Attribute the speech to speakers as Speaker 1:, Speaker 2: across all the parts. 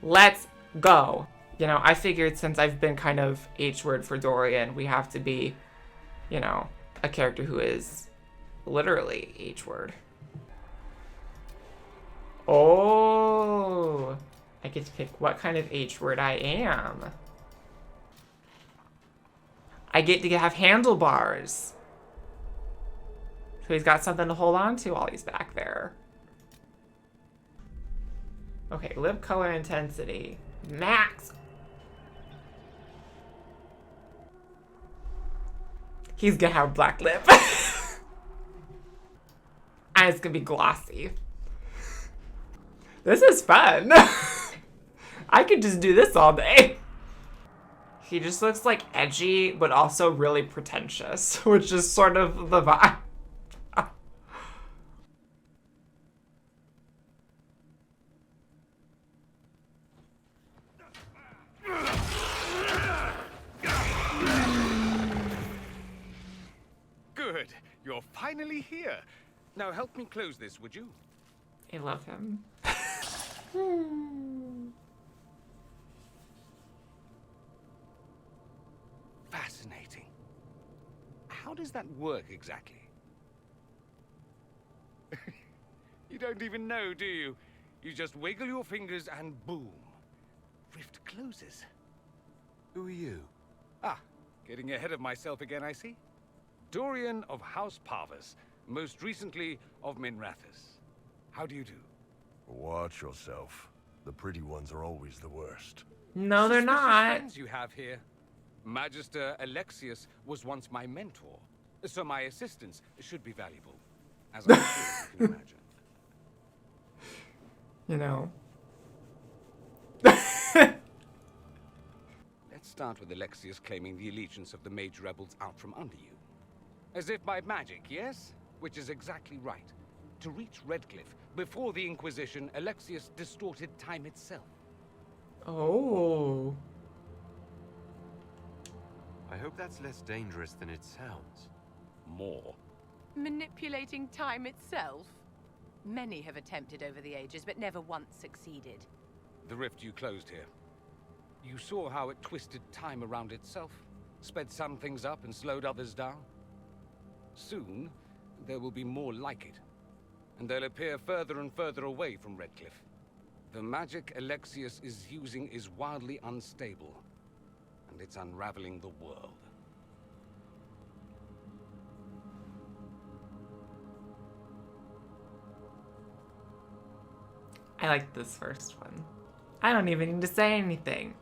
Speaker 1: Let's go. You know, I figured since I've been kind of H-word for Dorian, we have to be, you know, a character who is literally H-word. Oh, I get to pick what kind of H-word I am. I get to have handlebars. So he's got something to hold on to while he's back there. Okay, lip color intensity. Max. He's gonna have black lip. And it's gonna be glossy. This is fun. I could just do this all day. He just looks like edgy, but also really pretentious, which is sort of the vibe.
Speaker 2: Good. You're finally here. Now help me close this, would you?
Speaker 1: I love him.
Speaker 2: Fascinating. How does that work exactly? You don't even know, do you? You just wiggle your fingers and boom. Rift closes.
Speaker 3: Who are you?
Speaker 2: Ah, getting ahead of myself again, I see. Dorian of House Parvus, most recently of Minrathous. How do you do?
Speaker 3: Watch yourself. The pretty ones are always the worst.
Speaker 1: No, they're
Speaker 2: Suspicious
Speaker 1: not.
Speaker 2: friends you have here. Magister Alexius was once my mentor, so my assistance should be valuable, as I'm sure you can imagine.
Speaker 1: You know.
Speaker 2: Let's start with Alexius claiming the allegiance of the mage rebels out from under you. As if by magic, yes? Which is exactly right. To reach Redcliffe, before the Inquisition, Alexius distorted time itself.
Speaker 1: Oh.
Speaker 4: I hope that's less dangerous than it sounds.
Speaker 2: More.
Speaker 5: Manipulating time itself? Many have attempted over the ages, but never once succeeded.
Speaker 2: The rift you closed here. You saw how it twisted time around itself, sped some things up and slowed others down. Soon, there will be more like it, and they'll appear further and further away from Redcliffe. The magic Alexius is using is wildly unstable, and it's unraveling the world.
Speaker 1: I like this first one. I don't even need to say anything.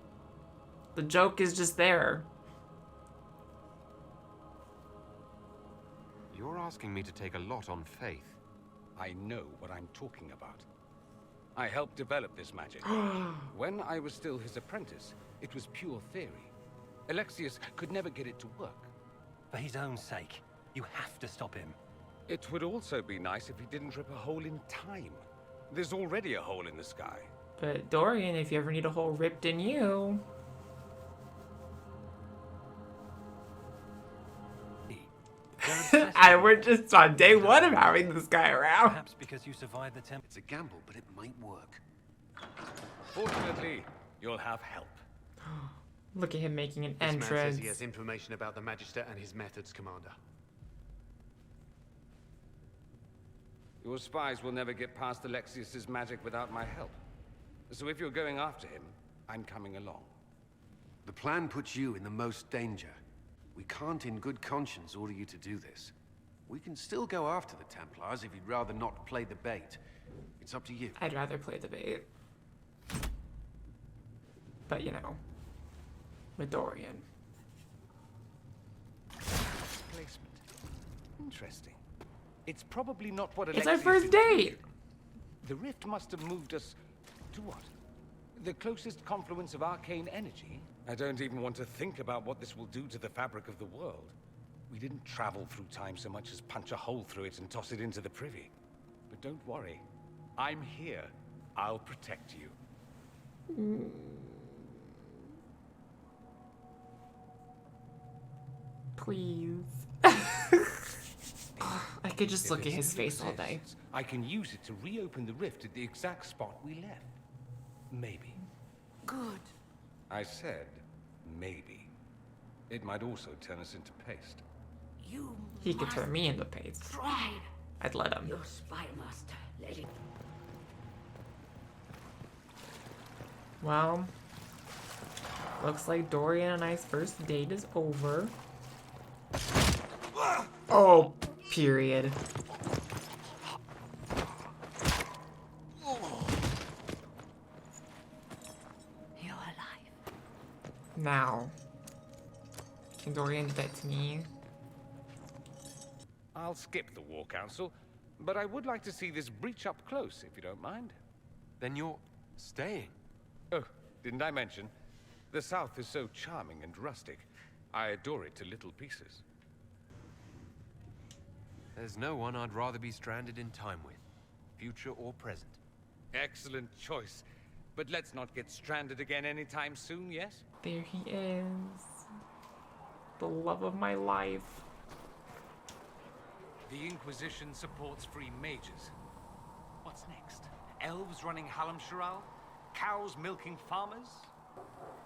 Speaker 1: The joke is just there.
Speaker 4: You're asking me to take a lot on faith.
Speaker 2: I know what I'm talking about. I helped develop this magic. When I was still his apprentice, it was pure theory. Alexius could never get it to work.
Speaker 6: For his own sake, you have to stop him.
Speaker 2: It would also be nice if he didn't rip a hole in time. There's already a hole in the sky.
Speaker 1: But Dorian, if you ever need a hole ripped in you... And we're just on day one of having this guy around.
Speaker 6: Perhaps because you survived the temp.
Speaker 4: It's a gamble, but it might work.
Speaker 2: Fortunately, you'll have help.
Speaker 1: Look at him making an
Speaker 7: This man says
Speaker 1: entrance.
Speaker 7: he has information about the Magister and his methods, Commander.
Speaker 2: Your spies will never get past Alexius's magic without my help. So if you're going after him, I'm coming along.
Speaker 7: The plan puts you in the most danger. We can't in good conscience order you to do this. We can still go after the Templars if you'd rather not play the bait. It's up to you.
Speaker 1: I'd rather play the bait. But you know, with Dorian.
Speaker 2: Placement. Interesting. It's probably not what
Speaker 1: It's
Speaker 2: Alexius
Speaker 1: our first date!
Speaker 2: intended. The rift must have moved us to what? The closest confluence of arcane energy? I don't even want to think about what this will do to the fabric of the world. We didn't travel through time so much as punch a hole through it and toss it into the privy. But don't worry. I'm here. I'll protect you.
Speaker 1: Please. I could just look at his face all day.
Speaker 2: I can use it to reopen the rift at the exact spot we left. Maybe.
Speaker 5: good.
Speaker 2: I said, maybe. It might also turn us into paste.
Speaker 8: You
Speaker 1: He could turn
Speaker 8: must
Speaker 1: me into paste.
Speaker 8: try.
Speaker 1: I'd let him.
Speaker 8: Your spy master let it.
Speaker 1: Well, looks like Dorian and I's first date is over. Oh, period.
Speaker 5: You're alive.
Speaker 1: Now, can Dorian do that to me?
Speaker 2: I'll skip the War Council, but I would like to see this breach up close, if you don't mind.
Speaker 4: Then you're staying.
Speaker 2: Oh, didn't I mention? The South is so charming and rustic. I adore it to little pieces.
Speaker 4: There's no one I'd rather be stranded in time with, future or present.
Speaker 2: Excellent choice. But let's not get stranded again anytime soon, yes?
Speaker 1: There he is. The love of my life.
Speaker 6: The Inquisition supports free mages. What's next? Elves running Halamsharal? Cows milking farmers?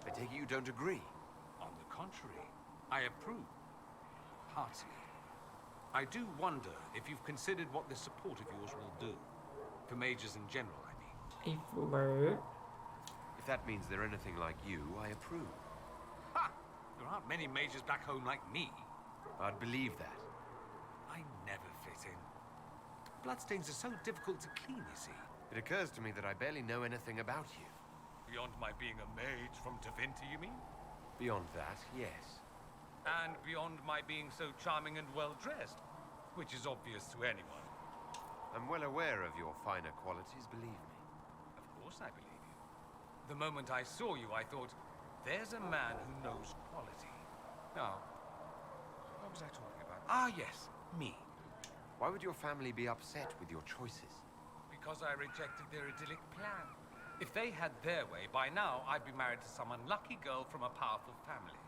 Speaker 4: I take it you don't agree.
Speaker 6: On the contrary, I approve. Heartily. I do wonder if you've considered what this support of yours will do. For mages in general, I mean.
Speaker 1: A flirt.
Speaker 4: If that means they're anything like you, I approve.
Speaker 6: Ha! There aren't many mages back home like me.
Speaker 4: I'd believe that.
Speaker 6: I never fit in. Bloodstains are so difficult to clean, you see.
Speaker 4: It occurs to me that I barely know anything about you.
Speaker 6: Beyond my being a mage from Tevinter, you mean?
Speaker 4: Beyond that, yes.
Speaker 6: And beyond my being so charming and well-dressed, which is obvious to anyone.
Speaker 4: I'm well aware of your finer qualities, believe me.
Speaker 6: Of course I believe you. The moment I saw you, I thought, there's a man who knows quality. Now, what was I talking about? Ah, yes, me.
Speaker 4: Why would your family be upset with your choices?
Speaker 6: Because I rejected their idyllic plan. If they had their way, by now I'd be married to some unlucky girl from a powerful family.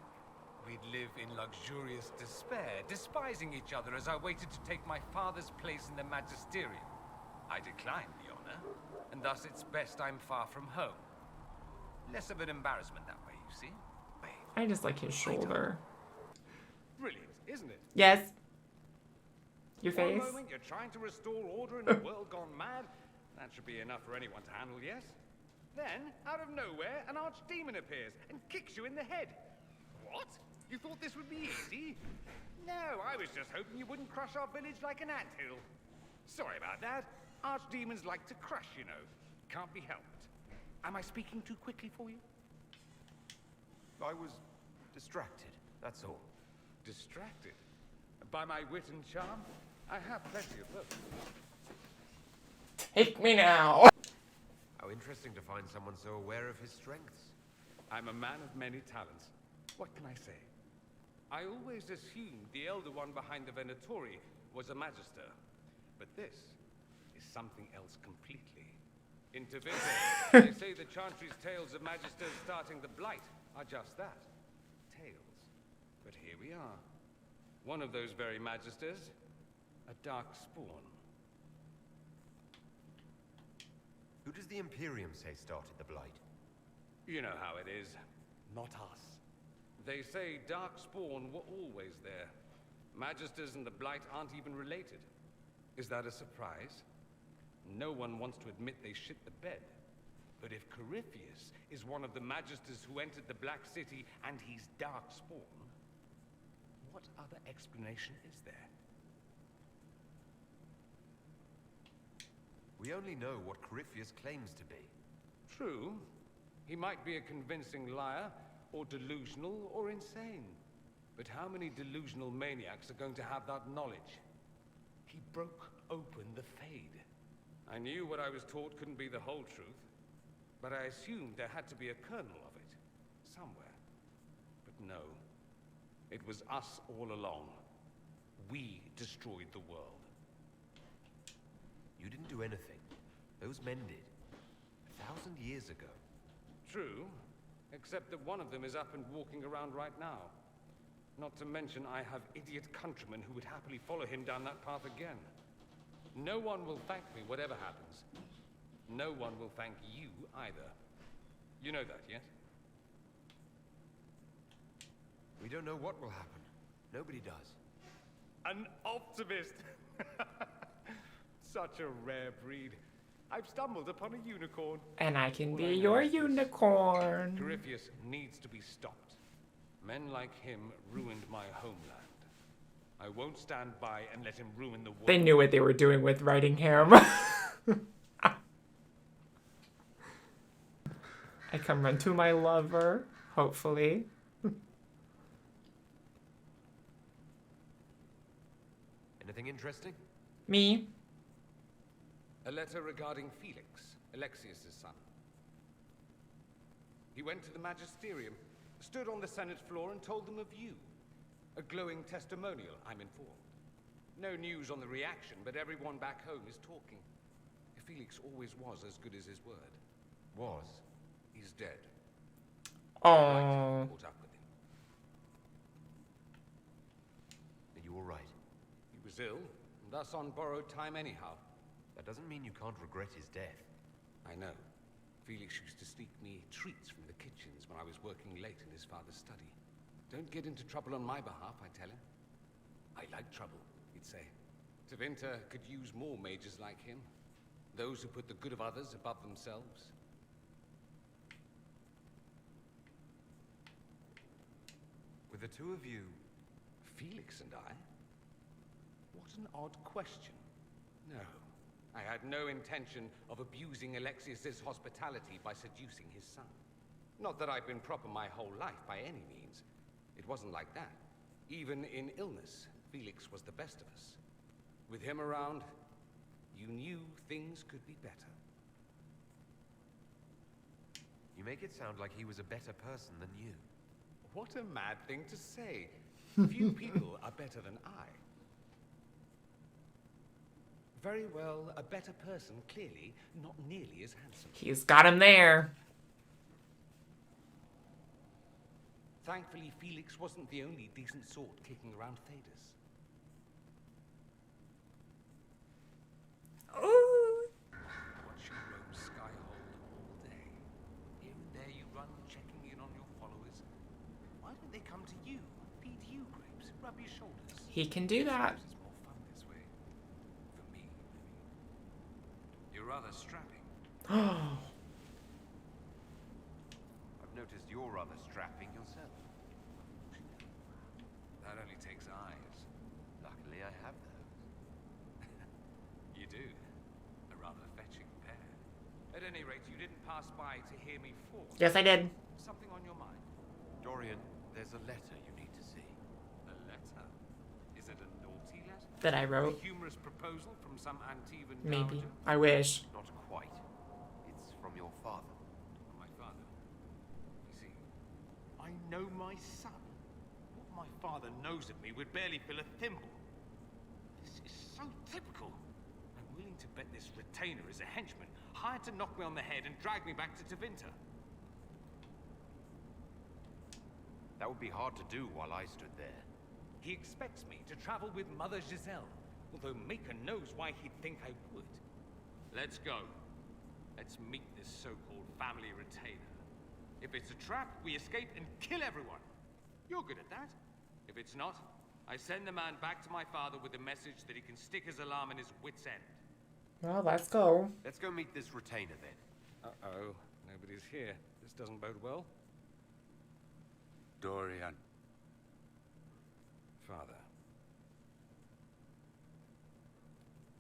Speaker 6: We'd live in luxurious despair, despising each other as I waited to take my father's place in the magisterium. I declined the honor, and thus it's best I'm far from home. Less of an embarrassment that way, you see?
Speaker 1: I just like his shoulder.
Speaker 2: Brilliant, isn't it?
Speaker 1: Yes. Your
Speaker 2: One
Speaker 1: face.
Speaker 2: moment you're trying to restore order in a world gone mad. That should be enough for anyone to handle, yes? Then, out of nowhere, an archdemon appears and kicks you in the head. What? You thought this would be easy? No, I was just hoping you wouldn't crush our village like an anthill. Sorry about that. Archdemons like to crush, you know. Can't be helped. Am I speaking too quickly for you?
Speaker 4: I was distracted, that's all.
Speaker 2: Distracted? By my wit and charm? I have plenty of both.
Speaker 1: Take me now.
Speaker 4: How interesting to find someone so aware of his strengths.
Speaker 2: I'm a man of many talents. What can I say? I always assumed the elder one behind the Venatori was a magister. But this is something else completely. In Tevinter, they say the Chantry's tales of magisters starting the Blight are just that. Tales. But here we are. One of those very magisters, a dark spawn.
Speaker 4: Who does the Imperium say started the Blight?
Speaker 2: You know how it is. Not us. They say Darkspawn were always there. Magisters and the Blight aren't even related. Is that a surprise? No one wants to admit they shit the bed. But if Corypheus is one of the Magisters who entered the Black City and he's Darkspawn, what other explanation is there?
Speaker 4: We only know what Corypheus claims to be.
Speaker 2: True. He might be a convincing liar, or delusional, or insane. But how many delusional maniacs are going to have that knowledge? He broke open the Fade. I knew what I was taught couldn't be the whole truth, but I assumed there had to be a kernel of it, somewhere. But no. It was us all along. We destroyed the world.
Speaker 4: You didn't do anything. Those men did. 1,000 years ago.
Speaker 2: True, except that one of them is up and walking around right now. Not to mention I have idiot countrymen who would happily follow him down that path again. No one will thank me, whatever happens. No one will thank you, either. You know that, yes?
Speaker 4: We don't know what will happen. Nobody does.
Speaker 6: An optimist! Such a rare breed. I've stumbled upon a unicorn.
Speaker 1: And I can
Speaker 6: All
Speaker 1: be
Speaker 6: I know
Speaker 1: your
Speaker 6: is this.
Speaker 1: unicorn.
Speaker 6: Corypheus needs to be stopped. Men like him ruined my homeland. I won't stand by and let him ruin the world.
Speaker 1: They knew what they were doing with writing him. I can run to my lover, hopefully.
Speaker 4: Anything interesting?
Speaker 1: Me?
Speaker 2: A letter regarding Felix, Alexius' son. He went to the Magisterium, stood on the Senate floor and told them of you. A glowing testimonial, I'm informed. No news on the reaction, but everyone back home is talking. Felix always was as good as his word.
Speaker 4: Was.
Speaker 2: He's dead.
Speaker 1: Oh.
Speaker 2: Caught up with him.
Speaker 4: Are you all right?
Speaker 2: He was ill, and thus on borrowed time anyhow.
Speaker 4: That doesn't mean you can't regret his death.
Speaker 2: I know. Felix used to sneak me treats from the kitchens when I was working late in his father's study. Don't get into trouble on my behalf, I tell him. I like trouble, he'd say. Tevinter could use more mages like him. Those who put the good of others above themselves.
Speaker 4: With the two of you...
Speaker 2: Felix and I? What an odd question. No, I had no intention of abusing Alexius's hospitality by seducing his son. Not that I've been proper my whole life by any means. It wasn't like that. Even in illness, Felix was the best of us. With him around, you knew things could be better.
Speaker 4: You make it sound like he was a better person than you.
Speaker 2: What a mad thing to say. Few people are better than I. Very well, a better person, clearly, not nearly as handsome.
Speaker 1: He's got him there.
Speaker 2: Thankfully, Felix wasn't the only decent sort kicking around Thedas.
Speaker 1: Ooh.
Speaker 2: Watch you roam Skyhold all day. Here and there you run, checking in on your followers. Why don't they come to you, feed you grapes, rub your shoulders?
Speaker 1: He can do that.
Speaker 2: It's more fun this way. For me, I mean. You're rather strapping.
Speaker 1: Oh.
Speaker 4: I've noticed you're rather strapping yourself.
Speaker 2: That only takes eyes.
Speaker 4: Luckily, I have those.
Speaker 2: You do. A rather fetching pair. At any rate, you didn't pass by to hear me fall.
Speaker 1: Yes, I did.
Speaker 2: Something on your mind?
Speaker 4: Dorian, there's a letter you need to see.
Speaker 2: A letter? Is it a naughty letter?
Speaker 1: That I
Speaker 2: A
Speaker 1: wrote.
Speaker 2: humorous proposal from some Antivan
Speaker 1: Maybe.
Speaker 2: dowager?
Speaker 1: I wish.
Speaker 4: Not quite. It's from your father.
Speaker 2: From my father. You see, I know my son. What my father knows of me would barely fill a thimble. This is so typical. I'm willing to bet this retainer is a henchman, hired to knock me on the head and drag me back to Tevinter.
Speaker 4: That would be hard to do while I stood there.
Speaker 2: He expects me to travel with Mother Giselle, although Maker knows why he'd think I would. Let's go. Let's meet this so-called family retainer. If it's a trap, we escape and kill everyone. You're good at that. If it's not, I send the man back to my father with a message that he can stick his alarm in his wit's end.
Speaker 1: Well, let's go.
Speaker 4: Let's go meet this retainer then.
Speaker 2: Uh-oh. Nobody's here. This doesn't bode well.
Speaker 3: Dorian.
Speaker 2: Father.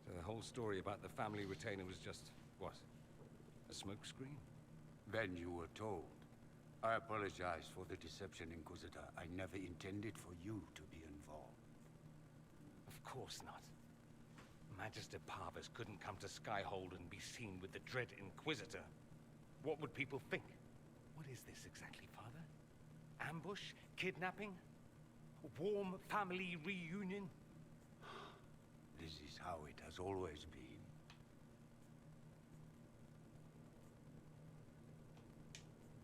Speaker 2: So the whole story about the family retainer was just, what? A smokescreen?
Speaker 9: Then you were told. I apologize for the deception, Inquisitor. I never intended for you to be involved.
Speaker 2: Of course not. Magister Parvus couldn't come to Skyhold and be seen with the dread Inquisitor. What would people think? What is this exactly, Father? Ambush? Kidnapping? A warm family reunion?
Speaker 9: This is how it has always been.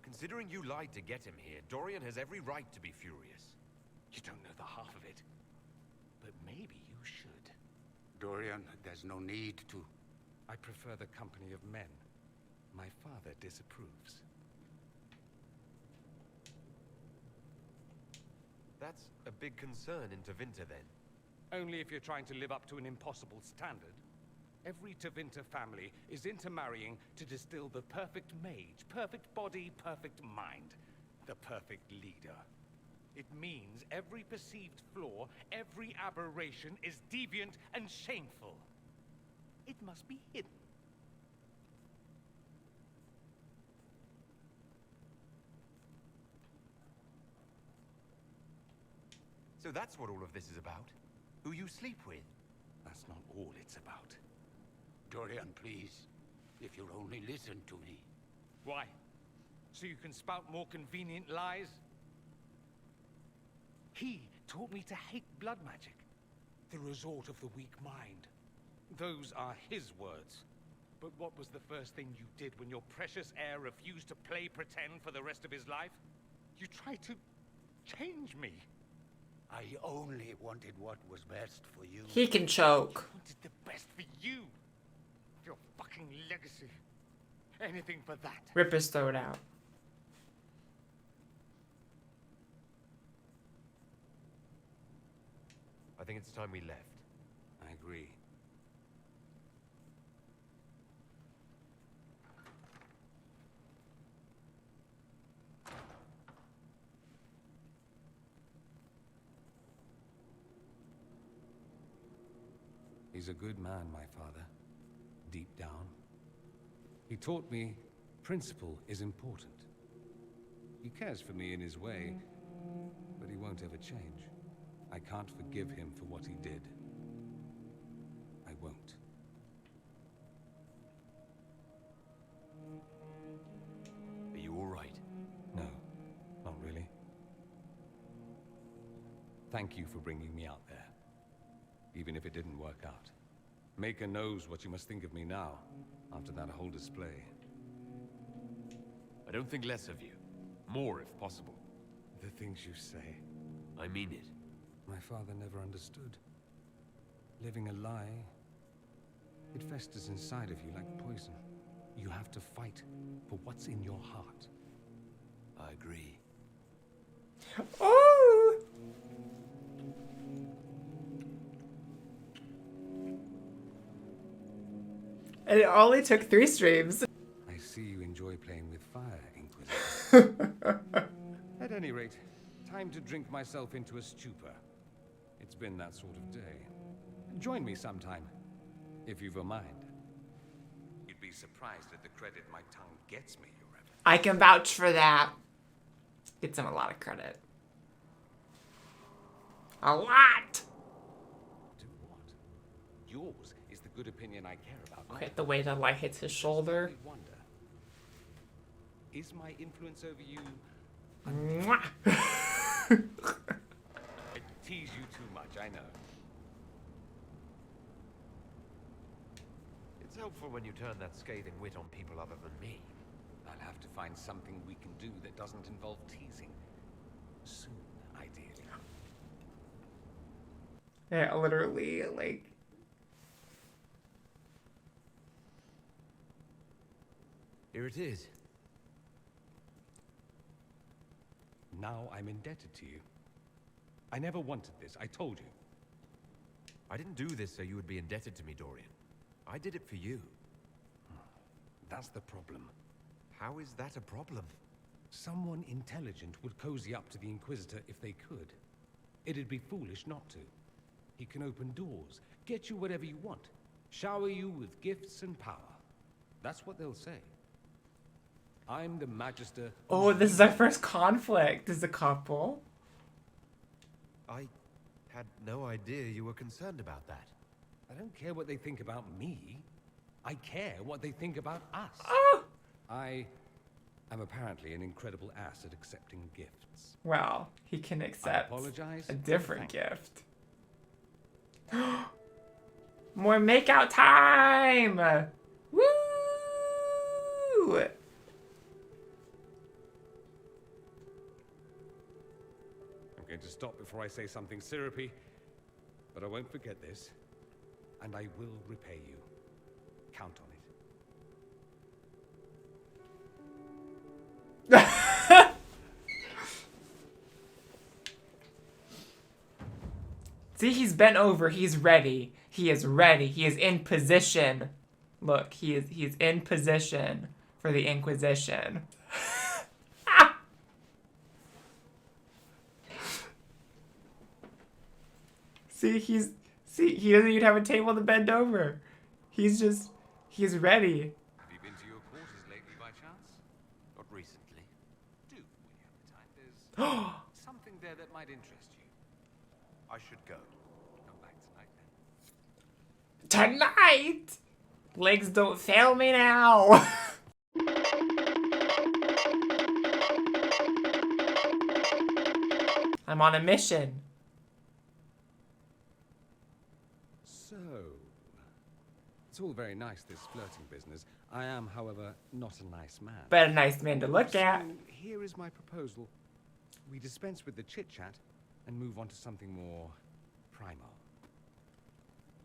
Speaker 4: Considering you lied to get him here, Dorian has every right to be furious.
Speaker 2: You don't know the half of it. But maybe you should.
Speaker 9: Dorian, there's no need to...
Speaker 2: I prefer the company of men. My father disapproves.
Speaker 4: that's a big concern in Tevinter, then.
Speaker 2: Only if you're trying to live up to an impossible standard. Every Tevinter family is intermarrying to distill the perfect mage, perfect body, perfect mind, the perfect leader. It means every perceived flaw, every aberration is deviant and shameful. It must be hidden.
Speaker 4: So that's what all of this is about? Who you sleep with?
Speaker 2: That's not all it's about.
Speaker 9: Dorian, please. If you'll only listen to me.
Speaker 2: Why? So you can spout more convenient lies? He taught me to hate blood magic. The resort of the weak mind. Those are his words. But what was the first thing you did when your precious heir refused to play pretend for the rest of his life? You tried to change me.
Speaker 9: I only wanted what was best for you.
Speaker 1: He can choke.
Speaker 2: I wanted the best for you. Your fucking legacy. Anything for that.
Speaker 1: Rip his throat out.
Speaker 4: I think it's time we left.
Speaker 2: I agree. He's a good man, my father. Deep down. He taught me principle is important. He cares for me in his way, but he won't ever change. I can't forgive him for what he did. I won't.
Speaker 4: Are you all right?
Speaker 2: No, not really. Thank you for bringing me out there. Even if it didn't work out. Maker knows what you must think of me now, after that whole display.
Speaker 4: I don't think less of you. More, if possible.
Speaker 2: The things you say.
Speaker 4: I mean it.
Speaker 2: My father never understood. Living a lie, it festers inside of you like poison. You have to fight for what's in your heart.
Speaker 4: I agree.
Speaker 1: Oh! And it only took 3 streams.
Speaker 2: I see you enjoy playing with fire, Inquisitor. At any rate, time to drink myself into a stupor. It's been that sort of day. Join me sometime, if you've a mind. You'd be surprised at the credit my tongue gets me, Your Reverence.
Speaker 1: I can vouch for that. Gets him a lot of credit. A lot!
Speaker 2: Do what? Yours is the good opinion I care about.
Speaker 1: Okay, the way the light hits his shoulder.
Speaker 2: I wonder, is my influence over you...
Speaker 1: Mwah.
Speaker 2: I tease you too much, I know.
Speaker 4: It's helpful when you turn that scathing wit on people other than me.
Speaker 2: I'll have to find something we can do that doesn't involve teasing. Soon, ideally.
Speaker 1: Yeah, literally, like...
Speaker 4: Here it is.
Speaker 2: Now I'm indebted to you. I never wanted this, I told you.
Speaker 4: I didn't do this so you would be indebted to me, Dorian. I did it for you.
Speaker 2: That's the problem.
Speaker 4: How is that a problem?
Speaker 2: Someone intelligent would cozy up to the Inquisitor if they could. It'd be foolish not to. He can open doors, get you whatever you want, shower you with gifts and power. That's what they'll say. I'm the Magister...
Speaker 1: Oh, this is our first conflict as a couple.
Speaker 4: I had no idea you were concerned about that.
Speaker 2: I don't care what they think about me. I care what they think about us.
Speaker 1: Oh!
Speaker 2: I am apparently an incredible ass at accepting gifts.
Speaker 1: Well, he can accept
Speaker 2: apologize.
Speaker 1: a different gift. More makeout time! Woo!
Speaker 2: I'm going to stop before I say something syrupy, but I won't forget this, and I will repay you. Count on it.
Speaker 1: See, he's bent over. He's ready. He is ready. He is in position. Look, he's in position for the Inquisition. See, he doesn't even have a table to bend over. He's ready.
Speaker 2: Have you been to your quarters lately by chance?
Speaker 4: Not recently.
Speaker 2: Do, when you have the time. There's something there that might interest you.
Speaker 3: I should go.
Speaker 2: Come back tonight, then.
Speaker 1: Tonight! Legs don't fail me now. I'm on a mission.
Speaker 2: So, it's all very nice, this flirting business. I am, however, not a nice man.
Speaker 1: But a nice man to look at.
Speaker 2: So, here is my proposal. We dispense with the chit-chat and move on to something more primal.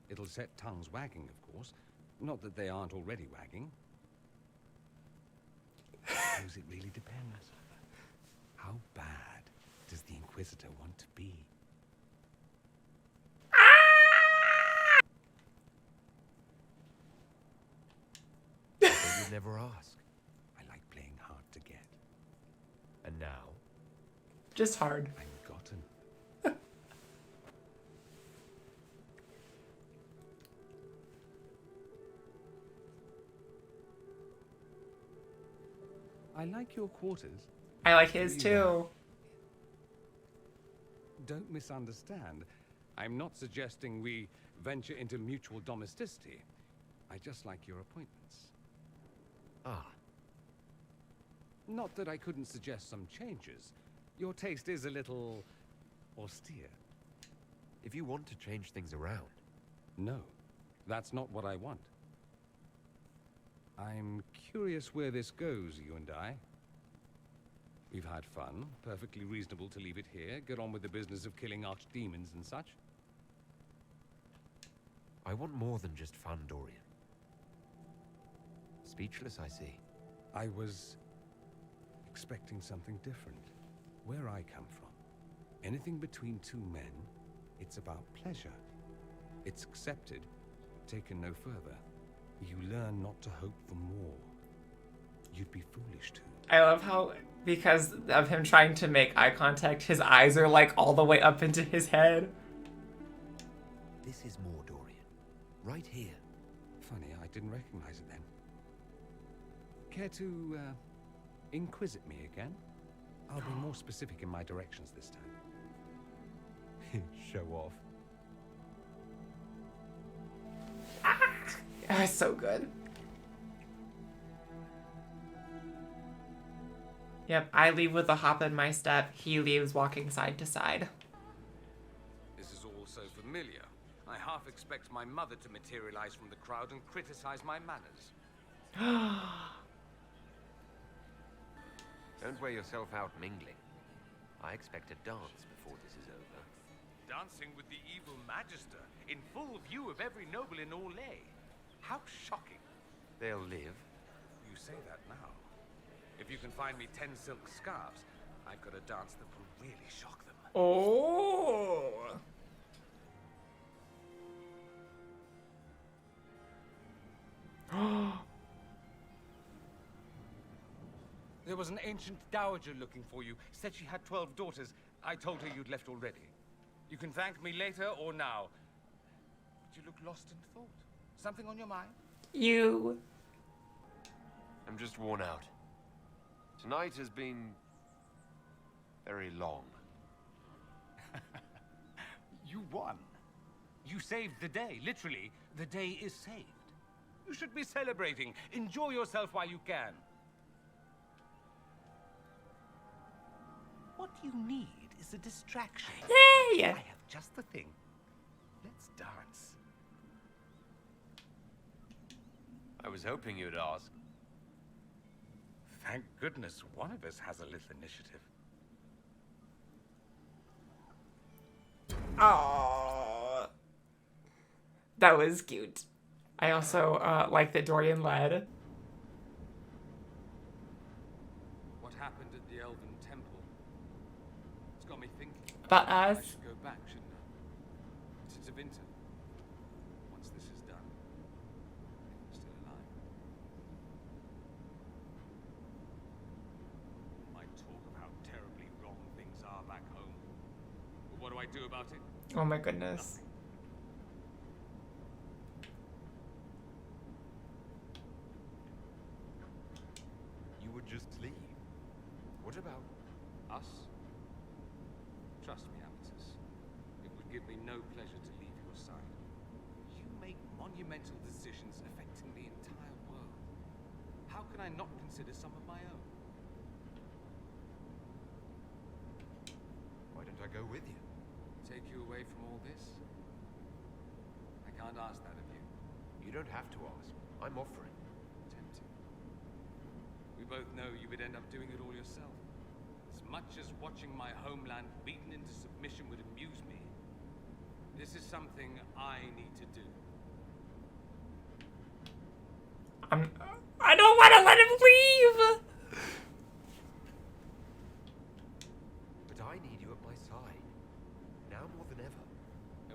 Speaker 2: It'll set tongues wagging, of course. Not that they aren't already wagging. I suppose it really depends. How bad does the Inquisitor want to be?
Speaker 4: But you'd never ask.
Speaker 2: I like playing hard to get.
Speaker 4: And now?
Speaker 1: Just hard.
Speaker 2: I'm gotten. I like your quarters.
Speaker 1: I like his too.
Speaker 2: Don't misunderstand. I'm not suggesting we venture into mutual domesticity. I just like your appointments.
Speaker 4: Ah,
Speaker 2: Not that I couldn't suggest some changes. Your taste is a little austere.
Speaker 4: if you want to change things around.
Speaker 2: No, that's not what I want. I'm curious where this goes, you and I. We've had fun, perfectly reasonable to leave it here, get on with the business of killing archdemons and such.
Speaker 4: I want more than just fun, Dorian. Speechless, I see.
Speaker 2: I was expecting something different. Where I come from, anything between two men, it's about pleasure. It's accepted, taken no further. You learn not to hope for more. You'd be foolish to.
Speaker 1: I love how, because of him trying to make eye contact, his eyes are like all the way up into his head.
Speaker 4: This is more, Dorian. Right here.
Speaker 2: Funny, I didn't recognize it then. Care to, inquisit me again? I'll be more specific in my directions this time. Show off.
Speaker 1: Ah, so good. Yep, I leave with a hop in my step. He leaves walking side to side.
Speaker 2: This is all so familiar. I half expect my mother to materialize from the crowd and criticize my manners.
Speaker 4: Don't wear yourself out mingling. I expect a dance before this is over.
Speaker 6: Dancing with the evil Magister in full view of every noble in Orlais. How shocking.
Speaker 4: They'll live.
Speaker 2: You say that now. If you can find me 10 silk scarves, I've got a dance that will really shock them.
Speaker 1: Oh.
Speaker 2: There was an ancient dowager looking for you. Said she had 12 daughters. I told her you'd left already. You can thank me later or now. But you look lost in thought. Something on your mind?
Speaker 1: You.
Speaker 4: I'm just worn out. Tonight has been very long.
Speaker 2: You won. You saved the day. Literally, the day is saved. You should be celebrating. Enjoy yourself while you can. What you need is a distraction.
Speaker 1: Yay!
Speaker 2: I have just the thing. Let's dance.
Speaker 4: I was hoping you'd ask.
Speaker 2: Thank goodness one of us has a little initiative.
Speaker 1: Oh, that was cute. I also like that Dorian led.
Speaker 2: What happened at the Elven Temple? It's got me thinking.
Speaker 1: About
Speaker 2: I
Speaker 1: us.
Speaker 2: should go back, shouldn't streets of Inter. Once this is done, if we're still alive. Might talk of how terribly wrong things are back home. But what do I do about it?
Speaker 1: Oh my goodness.
Speaker 4: You would just leave. What about
Speaker 2: Us? Trust me, Amatus. It would give me no pleasure to leave your side. You make monumental decisions affecting the entire world. How can I not consider some of my own?
Speaker 4: why don't I go with you?
Speaker 2: Take you away from all this? I can't ask that of you.
Speaker 4: You don't have to ask. I'm offering.
Speaker 2: Tempting. We both know you would end up doing it all yourself. As much as watching my homeland beaten into submission would amuse me, this is something I need to do.
Speaker 1: I don't want to let him leave.
Speaker 4: But I need you at my side. Now more than ever.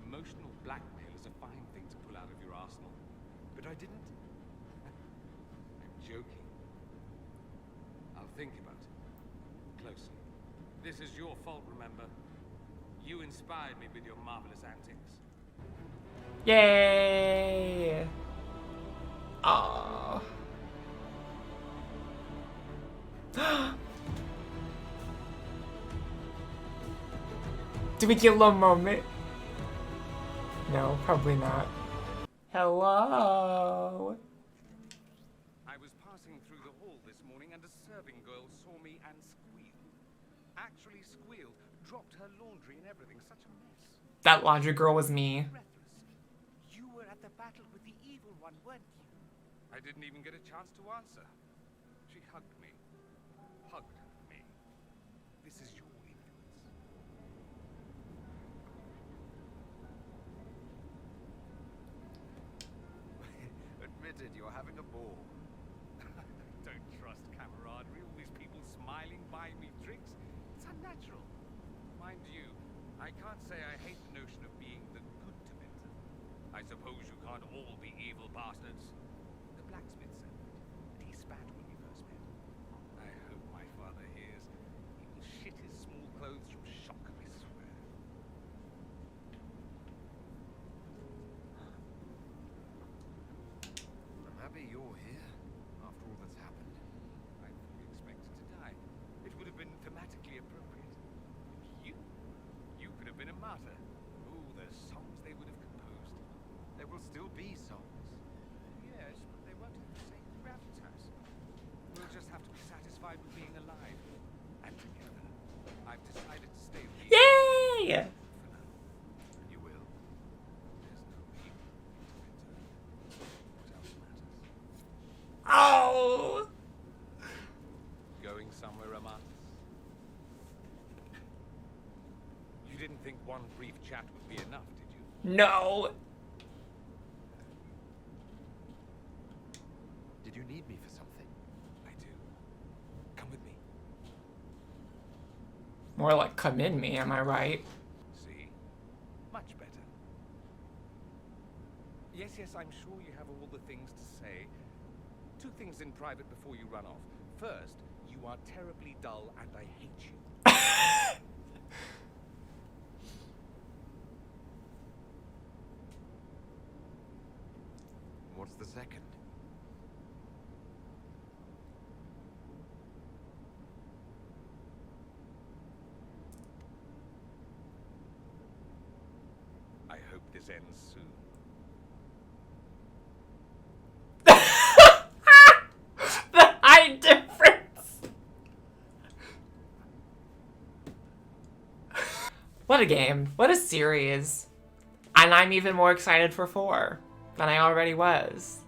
Speaker 2: Emotional blackmail is a fine thing to pull out of your arsenal.
Speaker 4: But I didn't.
Speaker 2: I'm joking. I'll think about it. Closely. This is your fault, remember? You inspired me with your marvelous antics.
Speaker 1: Yay. Aww. Do we get a little moment? No, probably not. Hello.
Speaker 2: I was passing through the hall this morning and a serving girl saw me and squealed. Actually squealed, dropped her laundry and everything. Such a mess.
Speaker 1: That laundry girl was me.
Speaker 2: Breathless. You were at the battle with the evil one, weren't you? I didn't even get a chance to answer. She hugged me. Hugged me. This is your influence.
Speaker 4: Admitted you're having a ball.
Speaker 2: Don't trust camaraderie, all these people smiling, buying me drinks. It's unnatural. Mind you, I can't say I hate the notion of being the good Dementor. I suppose you can't all be evil bastards. The blacksmith said that, and he spat when we first met. I hope my father hears. He will shit his small clothes from shock, I swear.
Speaker 4: I'm happy you're here, after all that's happened.
Speaker 2: I fully expected to die. It would have been thematically appropriate. You could have been a martyr. Oh, the songs they would have composed.
Speaker 4: There will still be songs.
Speaker 2: Yes, but they won't have the same gravitas. We'll just have to be satisfied with being alive and together. I've decided to stay with you.
Speaker 1: Yay!
Speaker 2: For now.
Speaker 4: You will.
Speaker 2: There's no evil in Dementor. What else matters?
Speaker 1: Oh!
Speaker 2: Going somewhere, Amatus? You didn't think one brief chat would be enough, did you?
Speaker 1: No.
Speaker 4: Did you need me for something?
Speaker 2: I do. Come with me.
Speaker 1: More like come in me, am I right?
Speaker 2: See? Much better. Yes, I'm sure you have all the things to say. 2 things in private before you run off. First, you are terribly dull and I hate you.
Speaker 4: What's the second?
Speaker 2: I hope this ends soon.
Speaker 1: The height difference. What a game. What a series. And I'm even more excited for 4 than I already was.